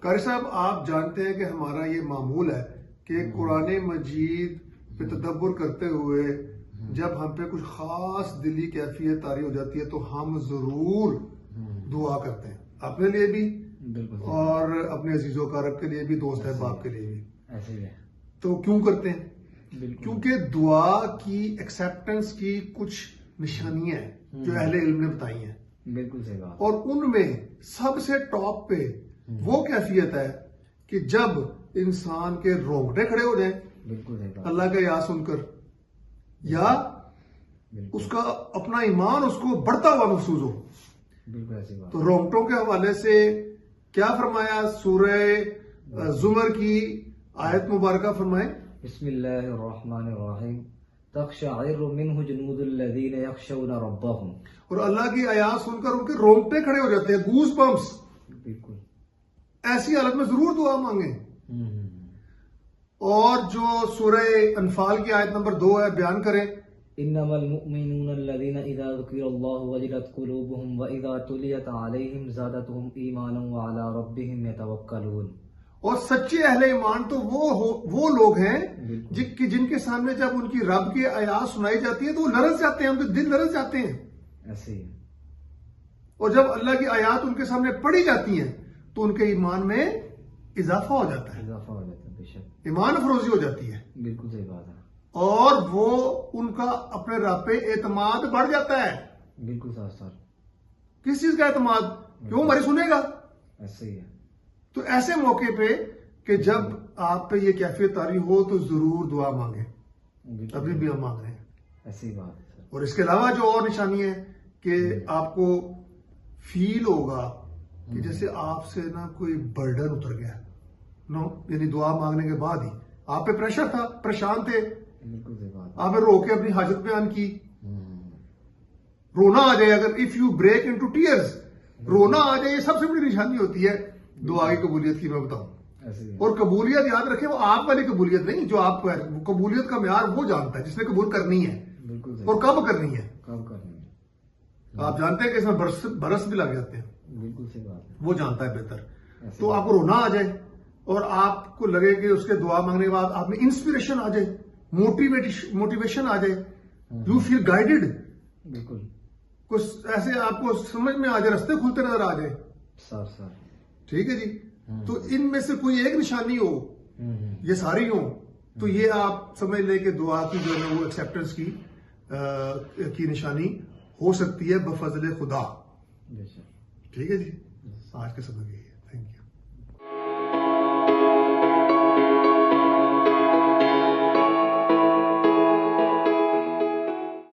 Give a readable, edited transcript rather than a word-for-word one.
قاری صاحب آپ جانتے ہیں کہ ہمارا یہ معمول ہے کہ قرآن مجید پہ تدبر کرتے ہوئے جب ہم پہ کچھ خاص دلی کیفیت طاری ہو جاتی ہے تو ہم ضرور دعا کرتے ہیں، اپنے لیے بھی اور اپنے عزیز و اقارب کے لیے بھی، دوست احباب کے لیے بھی۔ تو کیوں کرتے ہیں؟ کیونکہ دعا کی ایکسیپٹنس کی کچھ نشانیاں ہیں جو اہل علم نے بتائی ہیں، بالکل صحیح بات، اور ان میں سب سے ٹاپ پہ وہ کیفیت ہے کہ جب انسان کے رونگٹے کھڑے ہو جائیں بالکل صحیح بات، اللہ کا یا سن کر، یا اس کا اپنا ایمان اس کو بڑھتا ہوا محسوس ہو۔ بالکل ایسی بات، تو رونگٹوں کے حوالے سے کیا فرمایا؟ سورہ زمر کی آیت مبارکہ فرمائیں۔ بسم اللہ الرحمن الرحیم، تقشعر منہ جنود الذین یخشون ربهم، اور اللہ کی آیات سن کر ان کے رونگٹے کھڑے ہو جاتے ہیں، گوز بمپس۔ بالکل ایسی حالت میں ضرور دعا مانگیں۔ اور جو سورہ انفال کی آیت نمبر 2 ہے، بیان کریں۔ انما المؤمنون الذین اذا ذکر اللہ وجلت قلوبهم واذا تلیت علیہم زادتهم ایمانا وعلی ربهم یتوکلون۔ اور سچے اہل ایمان تو وہ لوگ ہیں جن کے سامنے جب ان کی رب کی آیات سنائی جاتی ہے تو وہ لرز جاتے ہیں، ان کے دل لرز جاتے ہیں۔ ایسے ہی، اور جب اللہ کی آیات ان کے سامنے پڑھی جاتی ہیں تو ان کے ایمان میں اضافہ ہو جاتا ہے، اضافہ ہو جاتا ہے، بے شک، ایمان افروزی ہو جاتی ہے، بالکل صحیح بات ہے، اور وہ ان کا اپنے رب پہ اعتماد بڑھ جاتا ہے۔ بالکل صاف صاف، کس چیز کا اعتماد؟ کیوں ہماری سنے گا۔ ایسے ہی ہے، تو ایسے موقع پہ کہ جب آپ پہ یہ کیفیت طاری ہو تو ضرور دعا مانگیں، بالکل ابھی بھی ہم مانگ رہے ہیں۔ ایسی بات ہے، اور اس کے علاوہ جو اور نشانی ہے کہ آپ کو فیل ہوگا کہ جیسے آپ سے نا کوئی برڈن اتر گیا، یعنی دعا مانگنے کے بعد ہی آپ پہ پریشر تھا، پریشان تھے، بالکل صحیح بات، آپ نے رو کے اپنی حاجت بیان کی، رونا آ جائے، اگر if you break into tears, رونا آ جائے، یہ سب سے بڑی نشانی ہوتی ہے دعا کی قبولیت کی، میں بتاؤں۔ ایسے ہی ہے، اور قبولیت یاد رکھیں، وہ آپ والی قبولیت نہیں جو آپ کو ہے، قبولیت کا معیار وہ جانتا ہے جس نے قبول کرنی ہے بالکل صحیح، اور کب کرنی ہے۔ کب کرنی ہے، آپ جانتے ہیں کہ اس میں برس بھی لگ جاتے ہیں، بالکل صحیح بات ہے، وہ جانتا ہے بہتر۔ تو آپ کو رونا آ جائے اور آپ کو لگے کہ اس کے دعا مانگنے کے بعد آپ میں انسپریشن آ جائے، موٹیویشن آ جائے، یو فیل گائیڈڈ، بالکل کچھ ایسے آپ کو سمجھ میں آ جائے، رستے کھلتے نظر آ جائے، صاف صاف، ٹھیک ہے جی۔ تو ان میں سے کوئی ایک نشانی ہو، یہ ساری ہوں، تو یہ آپ سمجھ لیں کہ دعا کی جو ہے وہ ایکسیپٹنس کی نشانی ہو سکتی ہے بفضل خدا، بے شک، ٹھیک ہے جی۔ آج کا سبق یہی ہے، تھینک یو۔